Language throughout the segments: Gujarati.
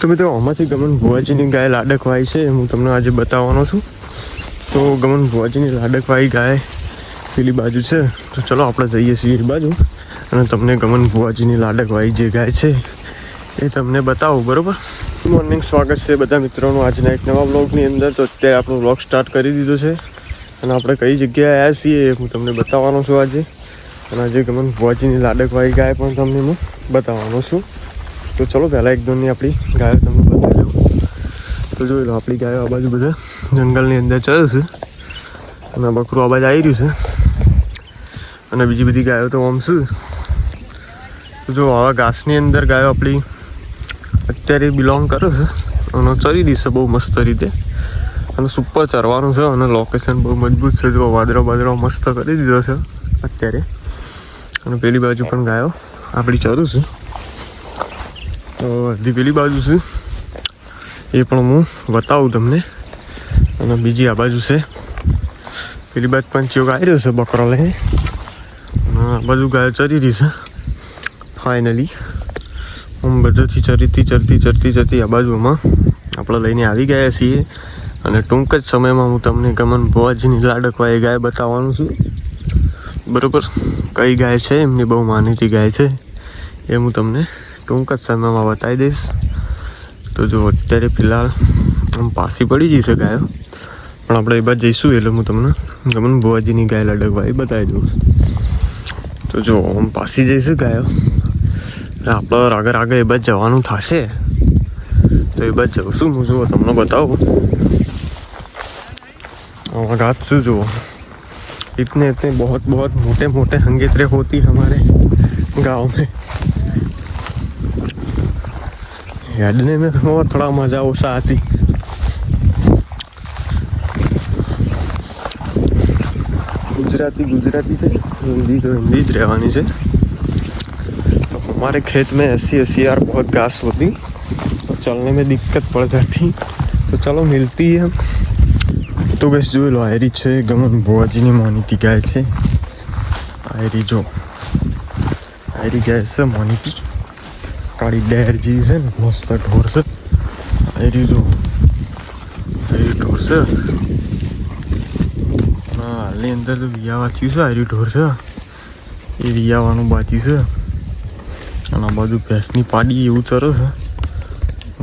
તો મિત્રો આમાંથી ગમન ભુવાજીની ગાય લાડકવાઈ છે હું તમને આજે બતાવવાનો છું. તો ગમન ભુવાજીની લાડકવાઈ ગાય પેલી બાજુ છે. તો ચલો આપણે જઈએ છીએ એ બાજુ અને તમને ગમન ભુવાજીની લાડકવાઈ જે ગાય છે એ તમને બતાવું. બરાબર. ગુડ મોર્નિંગ, સ્વાગત છે બધા મિત્રોનું આજના એક નવા બ્લોગની અંદર. તો અત્યારે આપણો બ્લોગ સ્ટાર્ટ કરી દીધો છે અને આપણે કઈ જગ્યાએ આવ્યા છીએ હું તમને બતાવવાનો છું આજે. અને આજે ગમન ભુવાજીની લાડકવાઈ ગાય પણ તમને હું બતાવવાનો છું. તો ચલો પહેલાં એક દોનની આપણી ગાયો તમને બતાવી દઉં. તો જોઈ લો, આપણી ગાયો આ બાજુ બધા જંગલની અંદર ચરે છે અને બકરું આ બાજુ આવી રહ્યું છે અને બીજી બધી ગાયો તો આમ છે. તો જો આવા ઘાસની અંદર ગાયો આપણી અત્યારે બિલોંગ કરે છે અને ચરી રહી છે બહુ મસ્ત રીતે અને સુપર ચરવાનું છે અને લોકેશન બહુ મજબૂત છે. જો વાદળો મસ્ત કરી દીધો છે અત્યારે અને પેલી બાજુ પણ ગાયો આપણી ચરું છે. તો હજી પેલી બાજુ છે એ પણ હું બતાવું તમને. અને બીજી આ બાજુ છે, પેલી બાજુ પણ ચિયોગ આવી રહ્યો છે બકરો લઈને અને આ બાજુ ગાયો ચરી રહી છે. ફાઇનલી આમ બધેથી ચરતી આ બાજુમાં આપણે લઈને આવી ગયા છીએ અને ટૂંક જ સમયમાં હું તમને ગમન ભુવાજીની લાડકવાઈ ગાય બતાવવાનું છું. બરાબર. કઈ ગાય છે, એમની બહુ માનીતી ગાય છે એ હું તમને ટૂંક જ સમયમાં બતાવી દઈશ. તો જો અત્યારે ફિલહાલ આમ પાસી પડી જશે ગાયો, પણ આપણે એ બાદ જઈશું એટલે હું તમને ગમન ભુવાજીની ગાય લાડકવાઈ બતાવી દઉં. તો જો આમ પાસી જઈશું ગાયો આપણે આગળ એ બાદ જવાનું થશે તો એ બાદ જઈશું. હું જુઓ તમને બતાવું घाट से जो इतने बहुत मोटे हंगेतरे होती हमारे गांव में. हेडने में थोड़ा मजा ओसा आती. गुजराती से हिंदी तो हिंदी ज रहवानी है. तो हमारे खेत में ऐसी यार बहुत घास होती और चलने में दिक्कत पड़ जाती. तो चलो मिलती है. તો બસ જોઈ લો, આયરી છે ગમન ભુવાજીની માનીતી ગાય છે. આયરી જો આયરી ગાય છે માનીતી, કાળી ડેર જેવી છે ને, મસ્ત ઢોર છે. આયરી જો આયરી ઢોર છે. હાલની અંદર તો વિયાવા થયું છે. આયરી ઢોર છે એ વિયાવાનું બાકી છે અને આ બાજુ ભેંસની પાડી એવું ચરે છે.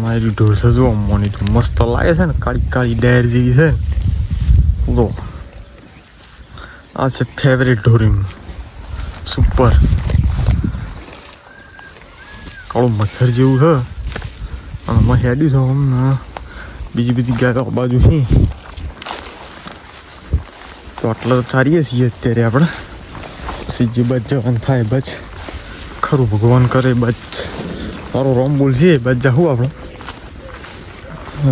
આયરી ઢોર છે જો માનીતું મસ્ત લાગે છે ને, કાળી ડેર જેવી છે. લો આ છે ફેવરેટ ઢોરિંગ સુપર. કાળું મચ્છર જેવું છે અને આમાં હેડ્યું છે આમ. બીજી બધી ગાયો આ બાજુ છે. તો આટલા ચારીએ છીએ અત્યારે આપણે. પછી જે બચ જવાનું થાય બચ ખરું ભગવાન કરે બચ. મારો રોમ બોલ છે બચ જાઉં આપણે.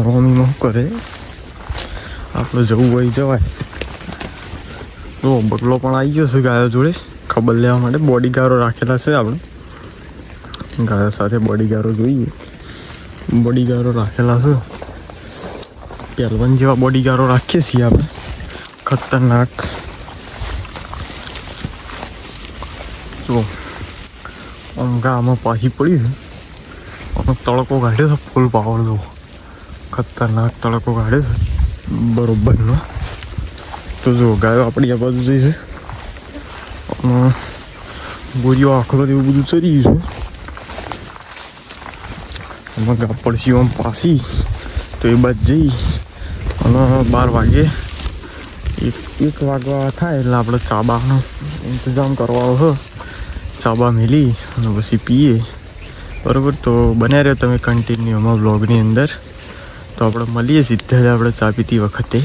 રોમીમાં શું કરે આપણે જવું હોય જવાય. તો બગલો પણ આવી ગયો છે ગાયો જોડે ખબર લેવા માટે. બોડીગાર્ડો રાખેલા છે આપણે ગાયો સાથે. બોડીગાર્ડો જોઈએ, બોડીગાર્ડો રાખેલા છે. પહેલવાન જેવા બોડીગાર્ડો રાખીએ છીએ આપણે, ખતરનાક. જો આમાં પાછી પડી છે અને તડકો કાઢ્યો છે ફૂલ પાવર. જો ખતરનાક તડકો કાઢ્યો છે બરોબરનો. તો જો ગાયો આપણી આ બાજુ જઈ છે અને ગોરીઓ આખલો એવું બધું ચરી ગયું છે. એમાં ગા પડશે આમ પાસી તો એ બાદ જઈ અને 12 વાગે એક વાગવા થાય એટલે આપણે ચાબાનો ઇંતજામ કરવાનો છે. ચાબા મેલી અને પછી પીએ. બરાબર. તો બન્યા રહ્યો તમે કન્ટિન્યુ અમારા બ્લોગની અંદર. તો આપણે મળીએ સીધા જ આપણે ચા પીતી વખતે.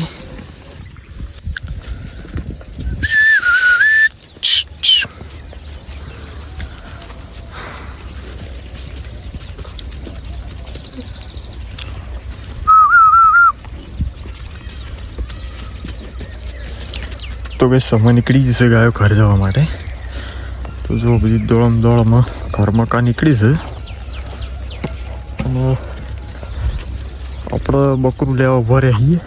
તો બસ સમય નીકળી જશે ગાયો ઘર જવા માટે. તો જો બધી દોડમાં ઘરમાં કા નીકળી છે અને આપણે બકરું લેવા ઉભા રહીએ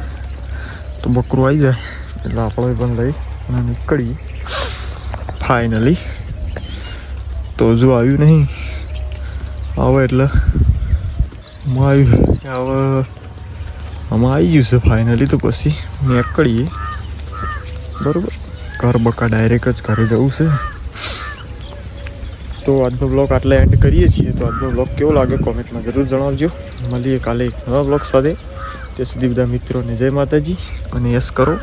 તો બકરું આવી જાય એટલે આપણે પણ લઈ અને નીકળીએ ફાઇનલી. તો જો આવ્યું નહીં આવે એટલે હવે આમાં આવી ગયું છે ફાઇનલી. તો પછી નીકળીએ બરાબર. ઘર બકા ડાયરેક્ટ જ ઘરે જવું છે. તો આજનો બ્લોગ આટલા એન્ડ કરીએ છીએ. તો આજનો બ્લોગ કેવો લાગે કોમેન્ટમાં જરૂર જણાવજો. મળીએ કાલે એક નવા બ્લોગ સાથે. ત્યાં સુધી બધા મિત્રોને જય માતાજી અને યસ કરો.